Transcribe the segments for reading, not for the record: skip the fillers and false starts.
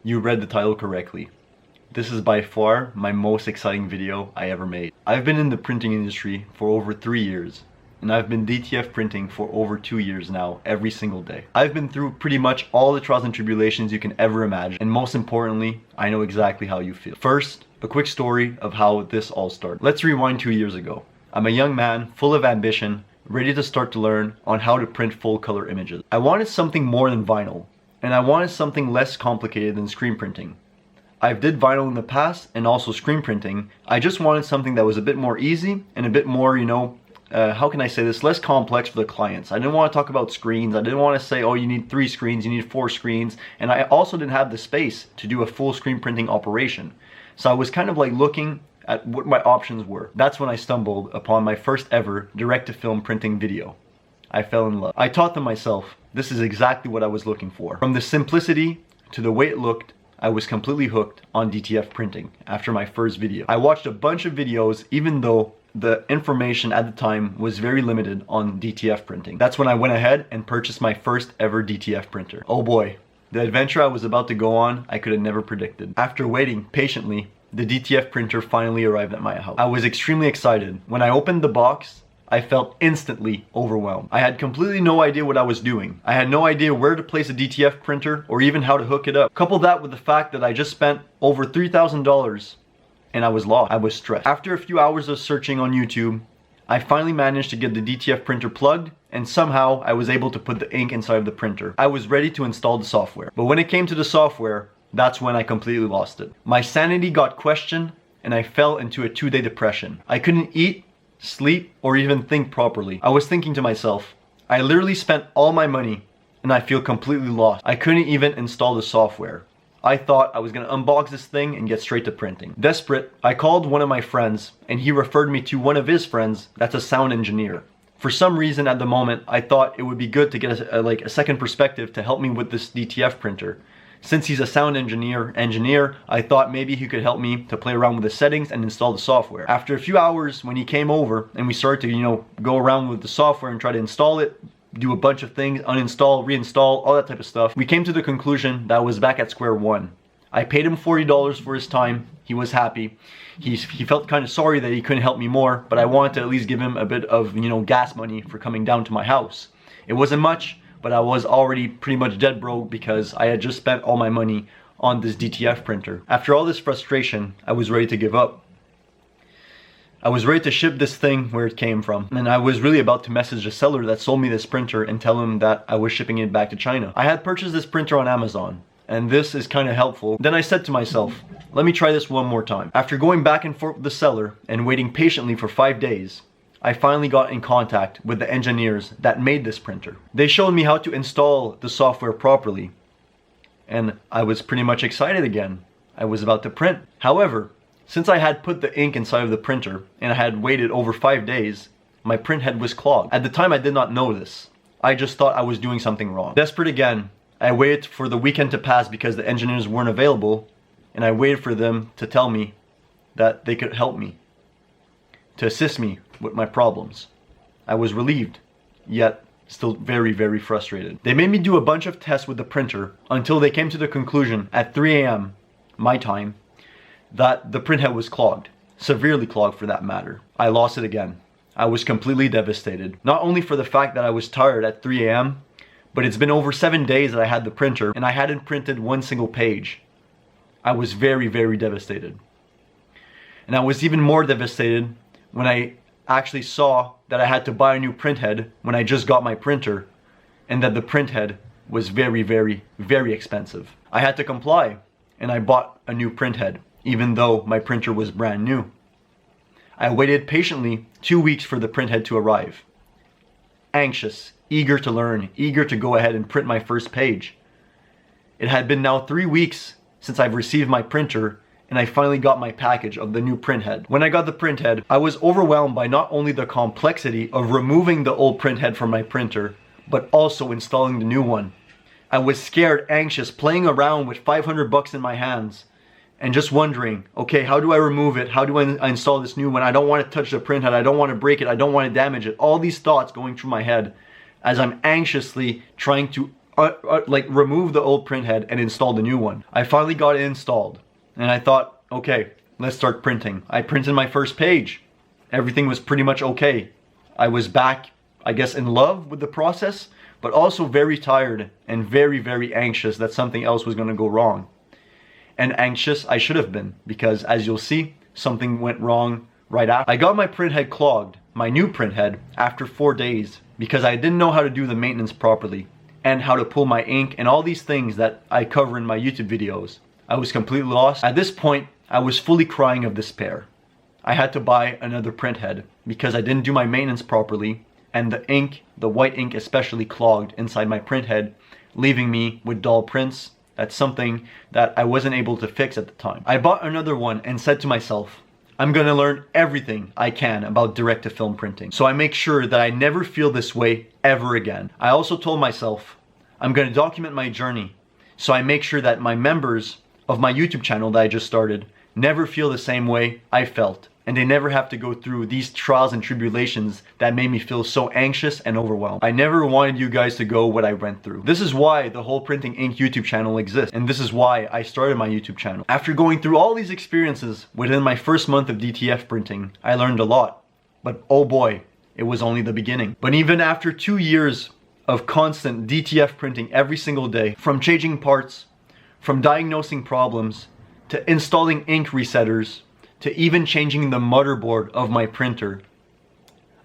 You read the title correctly. This is by far my most exciting video I ever made. I've been in the printing industry for over 3 years, and I've been DTF printing for over 2 years now, every single day. I've been through pretty much all the trials and tribulations you can ever imagine, and most importantly, I know exactly how you feel. First, a quick story of how this all started. Let's rewind 2 years ago. I'm a young man, full of ambition, ready to start to learn on how to print full color images. I wanted something more than vinyl, and I wanted something less complicated than screen printing. I've did vinyl in the past and also screen printing. I just wanted something that was a bit more easy and a bit more, how can I say this, less complex for the clients. I didn't want to talk about screens. I didn't want to say, oh, you need 3 screens, you need 4 screens. And I also didn't have the space to do a full screen printing operation. So I was kind of like looking at what my options were. That's when I stumbled upon my first ever direct-to-film printing video. I fell in love. I taught them myself. This is exactly what I was looking for. From the simplicity to the way it looked, I was completely hooked on DTF printing after my first video. I watched a bunch of videos even though the information at the time was very limited on DTF printing. That's when I went ahead and purchased my first ever DTF printer. Oh boy, the adventure I was about to go on, I could have never predicted. After waiting patiently, the DTF printer finally arrived at my house. I was extremely excited. When I opened the box, I felt instantly overwhelmed. I had completely no idea what I was doing. I had no idea where to place a DTF printer or even how to hook it up. Couple that with the fact that I just spent over $3,000 and I was lost. I was stressed. After a few hours of searching on YouTube, I finally managed to get the DTF printer plugged, and somehow I was able to put the ink inside of the printer. I was ready to install the software. But when it came to the software, that's when I completely lost it. My sanity got questioned and I fell into a 2-day depression. I couldn't eat, sleep, or even think properly. I was thinking to myself, I literally spent all my money and I feel completely lost. I couldn't even install the software. I thought I was gonna unbox this thing and get straight to printing. Desperate, I called one of my friends and he referred me to one of his friends that's a sound engineer. For some reason at the moment, I thought it would be good to get a second perspective to help me with this DTF printer. Since he's a sound engineer, I thought maybe he could help me to play around with the settings and install the software. After a few hours, when he came over and we started to, go around with the software and try to install it, do a bunch of things, uninstall, reinstall, all that type of stuff, we came to the conclusion that I was back at square one. I paid him $40 for his time. He was happy. He felt kind of sorry that he couldn't help me more, but I wanted to at least give him a bit of, gas money for coming down to my house. It wasn't much, but I was already pretty much dead broke because I had just spent all my money on this DTF printer. After all this frustration, I was ready to give up. I was ready to ship this thing where it came from, and I was really about to message the seller that sold me this printer and tell him that I was shipping it back to China. I had purchased this printer on Amazon, and this is kind of helpful. Then I said to myself, let me try this one more time. After going back and forth with the seller and waiting patiently for 5 days, I finally got in contact with the engineers that made this printer. They showed me how to install the software properly, and I was pretty much excited again. I was about to print. However, since I had put the ink inside of the printer and I had waited over 5 days, my printhead was clogged. At the time I did not know this. I just thought I was doing something wrong. Desperate again, I waited for the weekend to pass because the engineers weren't available, and I waited for them to tell me that they could help me, to assist me with my problems. I was relieved, yet still very, very frustrated. They made me do a bunch of tests with the printer until they came to the conclusion at 3 a.m. my time that the printhead was clogged, severely clogged for that matter. I lost it again. I was completely devastated. Not only for the fact that I was tired at 3 a.m., but it's been over 7 days that I had the printer and I hadn't printed one single page. I was very, very devastated. And I was even more devastated when I actually saw that I had to buy a new printhead when I just got my printer, and that the printhead was very, very, very expensive. I had to comply, and I bought a new printhead, even though my printer was brand new. I waited patiently 2 weeks for the printhead to arrive. Anxious, eager to learn, eager to go ahead and print my first page. It had been now 3 weeks since I've received my printer, and I finally got my package of the new printhead. When I got the printhead, I was overwhelmed by not only the complexity of removing the old printhead from my printer, but also installing the new one. I was scared, anxious, playing around with $500 in my hands, and just wondering, okay, how do I remove it? How do I install this new one? I don't want to touch the printhead. I don't want to break it. I don't want to damage it. All these thoughts going through my head as I'm anxiously trying to like remove the old printhead and install the new one. I finally got it installed and I thought, okay, let's start printing. I printed my first page. Everything was pretty much okay. I was back, I guess, in love with the process, but also very tired and very, very anxious that something else was going to go wrong. And anxious I should have been, because as you'll see, something went wrong right after. I got my printhead clogged, my new printhead, after 4 days because I didn't know how to do the maintenance properly and how to pull my ink and all these things that I cover in my YouTube videos. I was completely lost. At this point, I was fully crying of despair. I had to buy another printhead because I didn't do my maintenance properly and the ink, the white ink especially, clogged inside my printhead, leaving me with dull prints. That's something that I wasn't able to fix at the time. I bought another one and said to myself, I'm gonna learn everything I can about direct-to-film printing, so I make sure that I never feel this way ever again. I also told myself, I'm gonna document my journey, so I make sure that my members of my YouTube channel that I just started never feel the same way I felt, and they never have to go through these trials and tribulations that made me feel so anxious and overwhelmed. I never wanted you guys to go what I went through. This is why the whole Printing Ink YouTube channel exists, and this is why I started my YouTube channel. After going through all these experiences within my first month of DTF printing, I learned a lot. But oh boy, it was only the beginning. But even after 2 years of constant DTF printing every single day, from changing parts, from diagnosing problems, to installing ink resetters, to even changing the motherboard of my printer,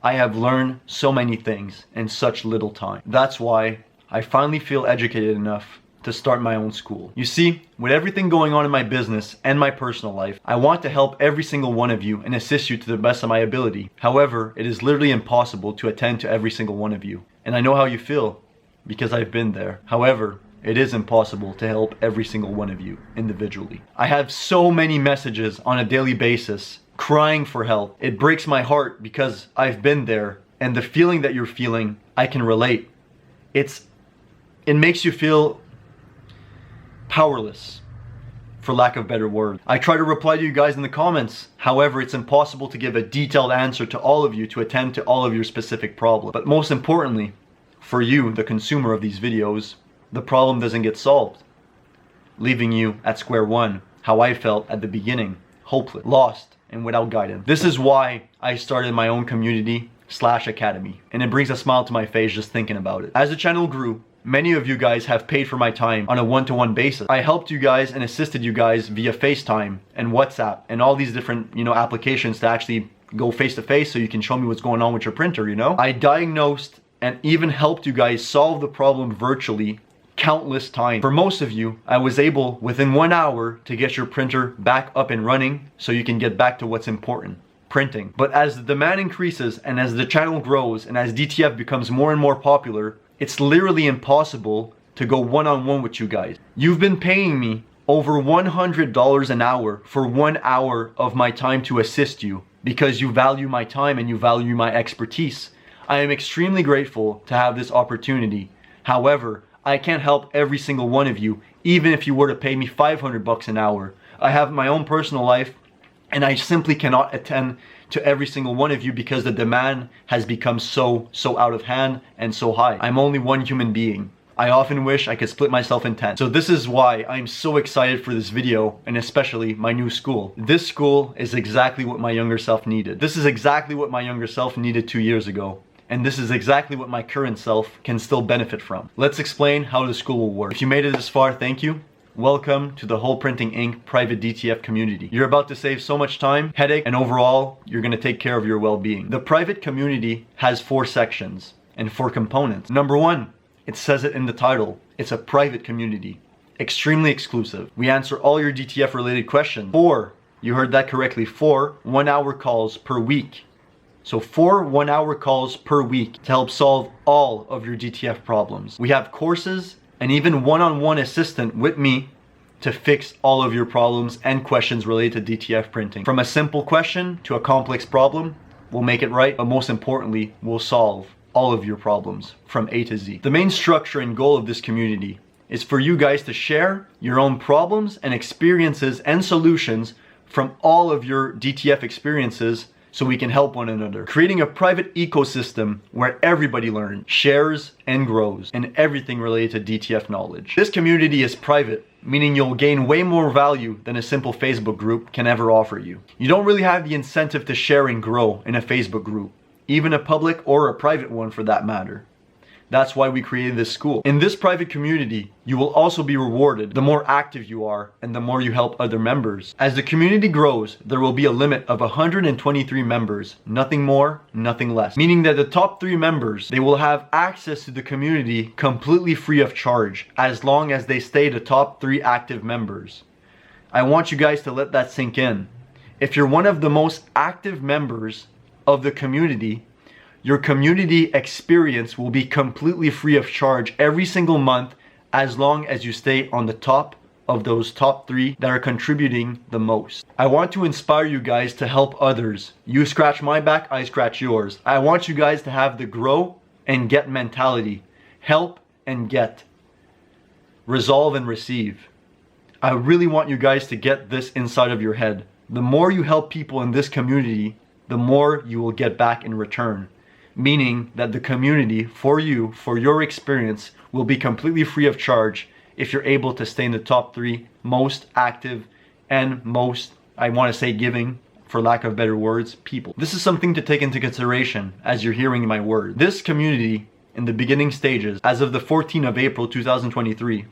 I have learned so many things in such little time. That's why I finally feel educated enough to start my own school. You see, with everything going on in my business and my personal life, I want to help every single one of you and assist you to the best of my ability. However, it is literally impossible to attend to every single one of you. And I know how you feel because I've been there. However, it is impossible to help every single one of you individually. I have so many messages on a daily basis crying for help. It breaks my heart because I've been there, and the feeling that you're feeling, I can relate. It makes you feel powerless, for lack of better word. I try to reply to you guys in the comments. However, it's impossible to give a detailed answer to all of you to attend to all of your specific problems. But most importantly, for you, the consumer of these videos, the problem doesn't get solved, leaving you at square one, how I felt at the beginning, hopeless, lost, and without guidance. This is why I started my own community/academy, and it brings a smile to my face just thinking about it. As the channel grew, many of you guys have paid for my time on a one-to-one basis. I helped you guys and assisted you guys via FaceTime and WhatsApp and all these different, applications to actually go face-to-face so you can show me what's going on with your printer, I diagnosed and even helped you guys solve the problem virtually countless times. For most of you, I was able within 1 hour to get your printer back up and running so you can get back to what's important, printing. But as the demand increases and as the channel grows and as DTF becomes more and more popular, it's literally impossible to go one-on-one with you guys. You've been paying me over $100 an hour for 1 hour of my time to assist you because you value my time and you value my expertise. I am extremely grateful to have this opportunity. However, I can't help every single one of you, even if you were to pay me $500 an hour. I have my own personal life, and I simply cannot attend to every single one of you because the demand has become so out of hand and so high. I'm only one human being. I often wish I could split myself in 10. So this is why I'm so excited for this video, and especially my new school. This school is exactly what my younger self needed. This is exactly what my younger self needed 2 years ago. And this is exactly what my current self can still benefit from. Let's explain how the school will work. If you made it this far, thank you. Welcome to the whole Printing Ink private DTF community. You're about to save so much time, headache, and overall, you're gonna take care of your well-being. The private community has 4 sections and 4 components. Number 1, it says it in the title. It's a private community, extremely exclusive. We answer all your DTF related questions. 4, you heard that correctly, 4 1-hour calls per week. So 4 1-hour calls per week to help solve all of your DTF problems. We have courses and even one-on-one assistant with me to fix all of your problems and questions related to DTF printing. From a simple question to a complex problem, we'll make it right, but most importantly, we'll solve all of your problems from A to Z. The main structure and goal of this community is for you guys to share your own problems and experiences and solutions from all of your DTF experiences so we can help one another. Creating a private ecosystem where everybody learns, shares, and grows in everything related to DTF knowledge. This community is private, meaning you'll gain way more value than a simple Facebook group can ever offer you. You don't really have the incentive to share and grow in a Facebook group, even a public or a private one for that matter. That's why we created this school. In this private community, you will also be rewarded the more active you are and the more you help other members. As the community grows, there will be a limit of 123 members, nothing more, nothing less. Meaning that the top 3 members, they will have access to the community completely free of charge, as long as they stay the top 3 active members. I want you guys to let that sink in. If you're one of the most active members of the community, your community experience will be completely free of charge every single month, as long as you stay on the top of those top 3 that are contributing the most. I want to inspire you guys to help others. You scratch my back, I scratch yours. I want you guys to have the grow and get mentality. Help and get. Resolve and receive. I really want you guys to get this inside of your head. The more you help people in this community, the more you will get back in return. Meaning that the community, for you, for your experience, will be completely free of charge if you're able to stay in the top 3 most active and most, I want to say, giving, for lack of better words, people. This is something to take into consideration as you're hearing my word. This community, in the beginning stages, as of the 14th of April 2023,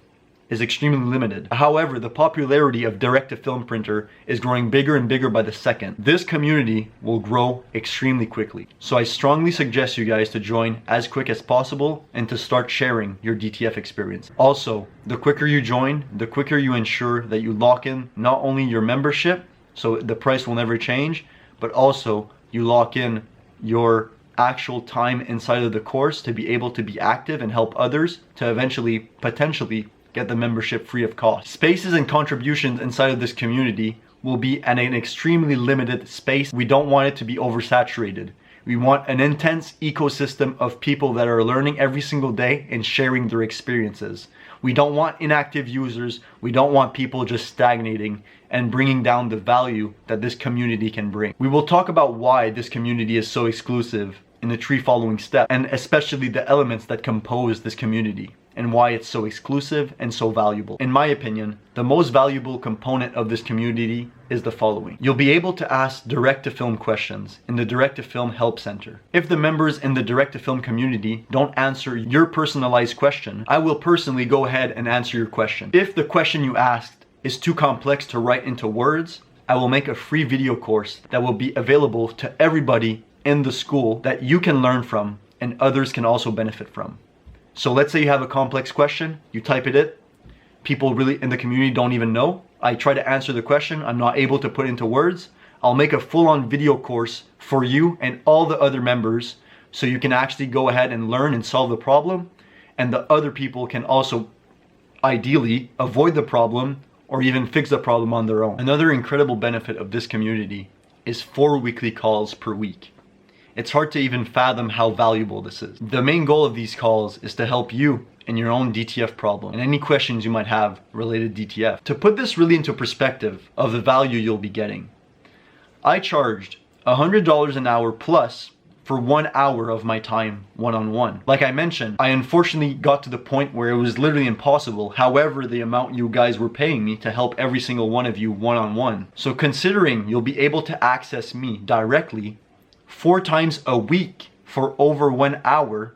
is extremely limited. However, the popularity of direct-to-film printer is growing bigger and bigger by the second. This community will grow extremely quickly. So I strongly suggest you guys to join as quick as possible and to start sharing your DTF experience. Also, the quicker you join, the quicker you ensure that you lock in not only your membership, so the price will never change, but also you lock in your actual time inside of the course to be able to be active and help others to eventually, potentially, get the membership free of cost. Spaces and contributions inside of this community will be at an extremely limited space. We don't want it to be oversaturated. We want an intense ecosystem of people that are learning every single day and sharing their experiences. We don't want inactive users. We don't want people just stagnating and bringing down the value that this community can bring. We will talk about why this community is so exclusive in the 3 following steps, and especially the elements that compose this community, and why it's so exclusive and so valuable. In my opinion, the most valuable component of this community is the following. You'll be able to ask direct-to-film questions in the direct-to-film help center. If the members in the direct-to-film community don't answer your personalized question, I will personally go ahead and answer your question. If the question you asked is too complex to write into words, I will make a free video course that will be available to everybody in the school that you can learn from and others can also benefit from. So let's say you have a complex question, you type it in, people really in the community don't even know. I try to answer the question, I'm not able to put into words. I'll make a full-on video course for you and all the other members so you can actually go ahead and learn and solve the problem, and the other people can also ideally avoid the problem or even fix the problem on their own. Another incredible benefit of this community is 4 weekly calls per week. It's hard to even fathom how valuable this is. The main goal of these calls is to help you in your own DTF problem and any questions you might have related to DTF. To put this really into perspective of the value you'll be getting, I charged $100 an hour plus for 1 hour of my time one-on-one. Like I mentioned, I unfortunately got to the point where it was literally impossible, however the amount you guys were paying me to help every single one of you one-on-one. So considering you'll be able to access me directly 4 times a week for over 1 hour,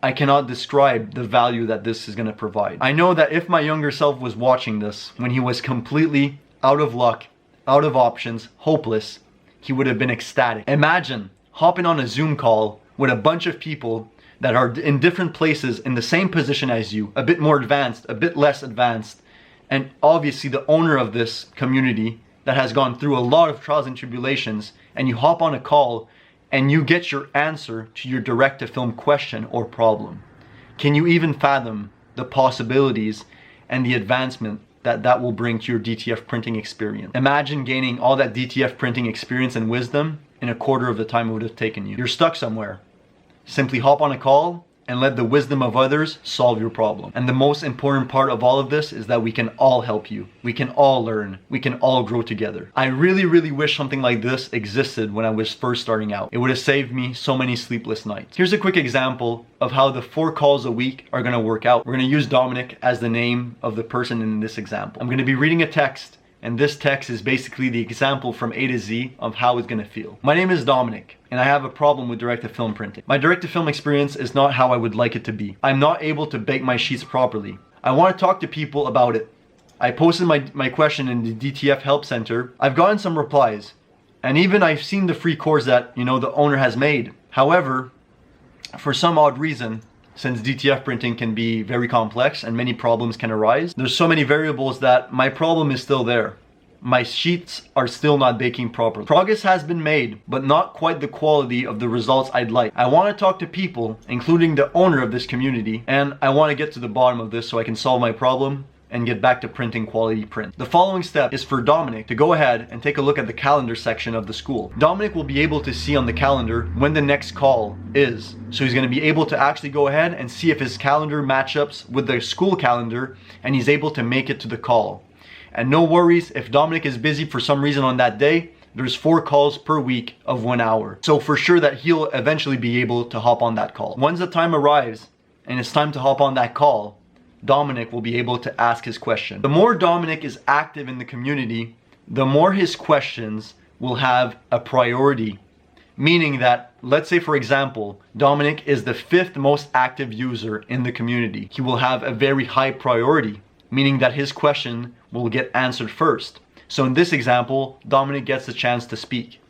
I cannot describe the value that this is going to provide. I know that if my younger self was watching this when he was completely out of luck, out of options, hopeless, he would have been ecstatic. Imagine hopping on a Zoom call with a bunch of people that are in different places in the same position as you, a bit more advanced, a bit less advanced, and obviously the owner of this community that has gone through a lot of trials and tribulations, and you hop on a call and you get your answer to your direct-to-film question or problem. Can you even fathom the possibilities and the advancement that will bring to your DTF printing experience? Imagine gaining all that DTF printing experience and wisdom in a quarter of the time it would have taken you. You're stuck somewhere. Simply hop on a call and let the wisdom of others solve your problem. And the most important part of all of this is that we can all help you. We can all learn. We can all grow together. I really wish something like this existed when I was first starting out. It would have saved me so many sleepless nights. Here's a quick example of how the 4 calls a week are going to work out. We're going to use Dominic as the name of the person in this example. I'm going to be reading a text, and this text is basically the example from A to Z of how it's going to feel. My name is Dominic, and I have a problem with direct-to-film printing. My direct-to-film experience is not how I would like it to be. I'm not able to bake my sheets properly. I want to talk to people about it. I posted my question in the DTF Help Center. I've gotten some replies, and even I've seen the free course that, the owner has made. However, for some odd reason, since DTF printing can be very complex and many problems can arise, there's so many variables that my problem is still there. My sheets are still not baking properly. Progress has been made, but not quite the quality of the results I'd like. I want to talk to people, including the owner of this community, and I want to get to the bottom of this so I can solve my problem and get back to printing quality print. The following step is for Dominic to go ahead and take a look at the calendar section of the school. Dominic will be able to see on the calendar when the next call is. So he's going to be able to actually go ahead and see if his calendar matchups with the school calendar, and he's able to make it to the call. And no worries, if Dominic is busy for some reason on that day, there's 4 calls per week of 1 hour. So for sure that he'll eventually be able to hop on that call. Once the time arrives and it's time to hop on that call, Dominic will be able to ask his question. The more Dominic is active in the community, the more his questions will have a priority. Meaning that, let's say for example, Dominic is the 5th most active user in the community. He will have a very high priority, meaning that his question will get answered first. So in this example, Dominic gets the chance to speak.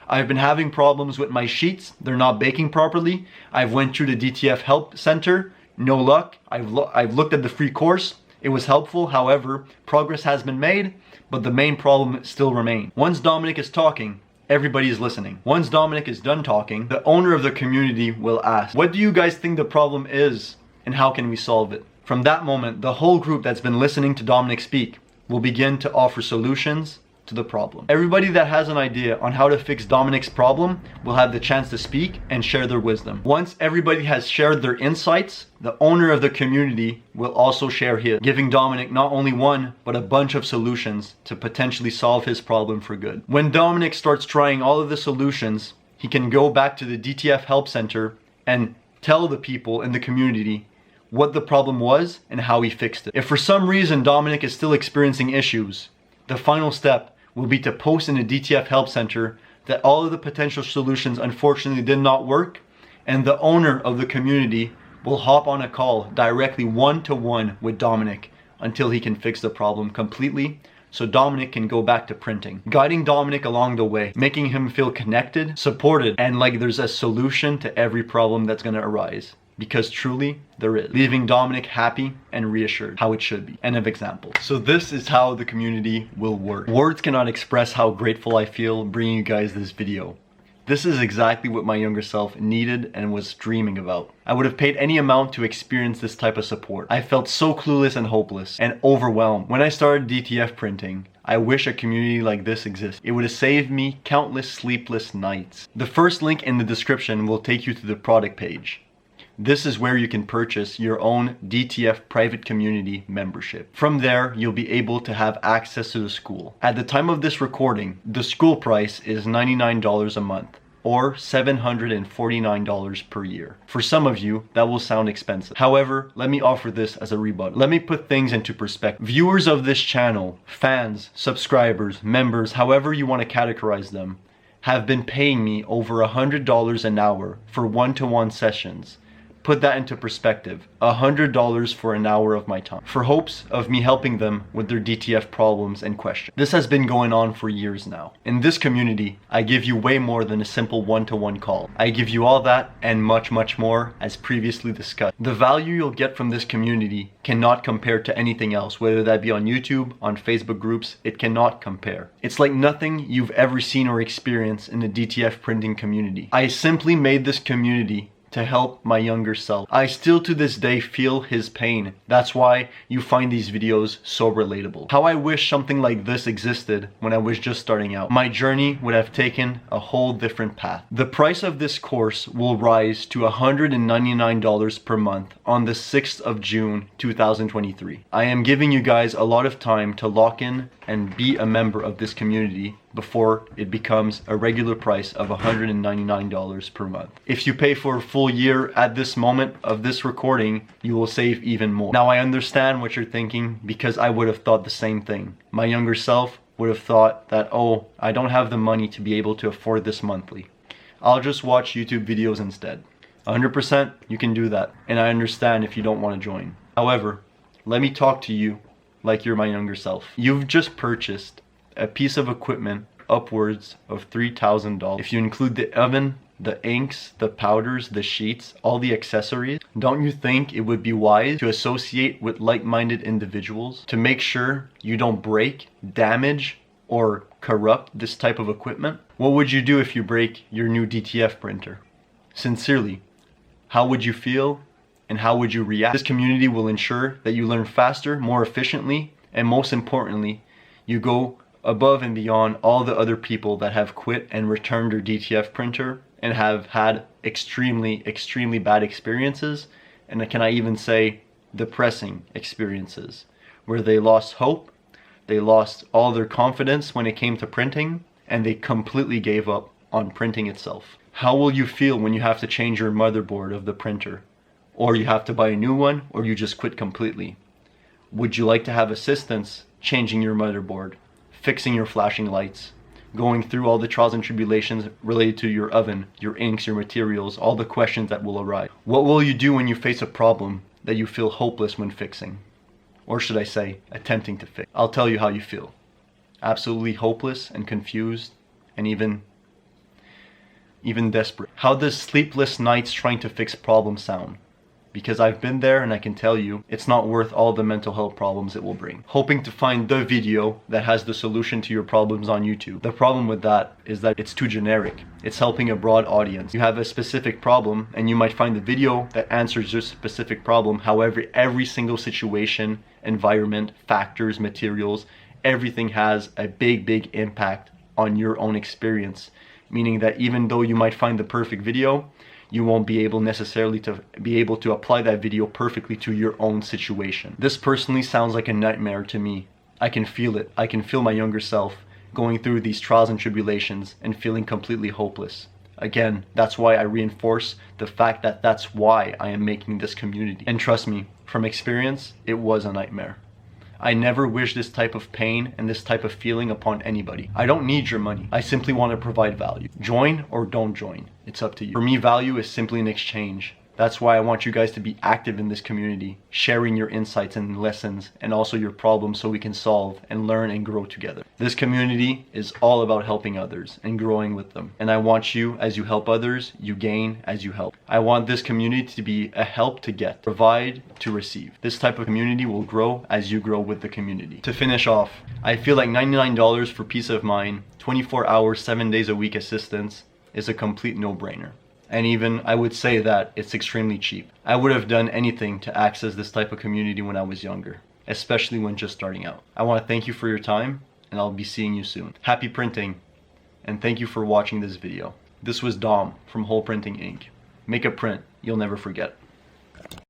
I've been having problems with my sheets. They're not baking properly. I've went through the DTF Help Center. No luck. I've looked at the free course. It was helpful. However, progress has been made, but the main problem still remains. Once Dominic is talking, everybody is listening. Once Dominic is done talking, the owner of the community will ask, what do you guys think the problem is and how can we solve it? From that moment, the whole group that's been listening to Dominic speak will begin to offer solutions to the problem. Everybody that has an idea on how to fix Dominic's problem will have the chance to speak and share their wisdom. Once everybody has shared their insights, the owner of the community will also share his, giving Dominic not only one, but a bunch of solutions to potentially solve his problem for good. When Dominic starts trying all of the solutions, he can go back to the DTF Help Center and tell the people in the community what the problem was and how he fixed it. If for some reason Dominic is still experiencing issues, the final step will be to post in the DTF Help Center that all of the potential solutions unfortunately did not work, and the owner of the community will hop on a call directly one-to-one with Dominic until he can fix the problem completely, so Dominic can go back to printing. Guiding Dominic along the way, making him feel connected, supported, and like there's a solution to every problem that's gonna arise. Because truly, there is. Leaving Dominic happy and reassured, how it should be. End of example. So this is how the community will work. Words cannot express how grateful I feel bringing you guys this video. This is exactly what my younger self needed and was dreaming about. I would have paid any amount to experience this type of support. I felt so clueless and hopeless and overwhelmed. When I started DTF printing, I wish a community like this existed. It would have saved me countless sleepless nights. The first link in the description will take you to the product page. This is where you can purchase your own DTF private community membership. From there, you'll be able to have access to the school. At the time of this recording, the school price is $99 a month or $749 per year. For some of you, that will sound expensive. However, let me offer this as a rebuttal. Let me put things into perspective. Viewers of this channel, fans, subscribers, members, however you want to categorize them, have been paying me over $100 an hour for one-to-one sessions. Put that into perspective, $100 for an hour of my time, for hopes of me helping them with their DTF problems and questions. This has been going on for years now. In this community, I give you way more than a simple one-to-one call. I give you all that and much, much more, as previously discussed. The value you'll get from this community cannot compare to anything else, whether that be on YouTube, on Facebook groups, it cannot compare. It's like nothing you've ever seen or experienced in the DTF printing community. I simply made this community to help my younger self. I still to this day feel his pain. That's why you find these videos so relatable. How I wish something like this existed when I was just starting out. My journey would have taken a whole different path. The price of this course will rise to $199 per month on the 6th of June 2023. I am giving you guys a lot of time to lock in and be a member of this community before it becomes a regular price of $199 per month. If you pay for a full year at this moment of this recording, you will save even more. Now I understand what you're thinking, because I would have thought the same thing. My younger self would have thought that, oh, I don't have the money to be able to afford this monthly. I'll just watch YouTube videos instead. 100% you can do that, and I understand if you don't want to join. However, let me talk to you like you're my younger self. You've just purchased a piece of equipment upwards of $3,000. If you include the oven, the inks, the powders, the sheets, all the accessories, don't you think it would be wise to associate with like-minded individuals to make sure you don't break, damage, or corrupt this type of equipment? What would you do if you break your new DTF printer? Sincerely, how would you feel and how would you react? This community will ensure that you learn faster, more efficiently, and most importantly, you go above and beyond all the other people that have quit and returned their DTF printer and have had extremely bad experiences, and can I even say depressing experiences, where they lost hope, they lost all their confidence when it came to printing, and they completely gave up on printing itself. How will you feel when you have to change your motherboard of the printer, or you have to buy a new one, or you just quit completely? Would you like to have assistance changing your motherboard, fixing your flashing lights, going through all the trials and tribulations related to your oven, your inks, your materials, all the questions that will arise? What will you do when you face a problem that you feel hopeless when fixing? Or should I say, attempting to fix? I'll tell you how you feel. Absolutely hopeless and confused and even desperate. How does sleepless nights trying to fix problems sound? Because I've been there and I can tell you, it's not worth all the mental health problems it will bring. Hoping to find the video that has the solution to your problems on YouTube. The problem with that is that it's too generic. It's helping a broad audience. You have a specific problem and you might find the video that answers your specific problem. However, every single situation, environment, factors, materials, everything has a big impact on your own experience. Meaning that even though you might find the perfect video, you won't be able necessarily to be able to apply that video perfectly to your own situation. This personally sounds like a nightmare to me. I can feel it. I can feel my younger self going through these trials and tribulations and feeling completely hopeless. Again, that's why I reinforce the fact that that's why I am making this community. And trust me, from experience, it was a nightmare. I never wish this type of pain and this type of feeling upon anybody. I don't need your money. I simply want to provide value. Join or don't join. It's up to you. For me, value is simply an exchange. That's why I want you guys to be active in this community, sharing your insights and lessons and also your problems so we can solve and learn and grow together. This community is all about helping others and growing with them. And I want you, as you help others, you gain as you help. I want this community to be a help to get, provide to receive. This type of community will grow as you grow with the community. To finish off, I feel like $99 for peace of mind, 24 hours, 7 days a week assistance is a complete no-brainer. And even I would say that it's extremely cheap. I would have done anything to access this type of community when I was younger, especially when just starting out. I want to thank you for your time, and I'll be seeing you soon. Happy printing, and thank you for watching this video. This was Dom from Whole Printing Inc. Make a print you'll never forget.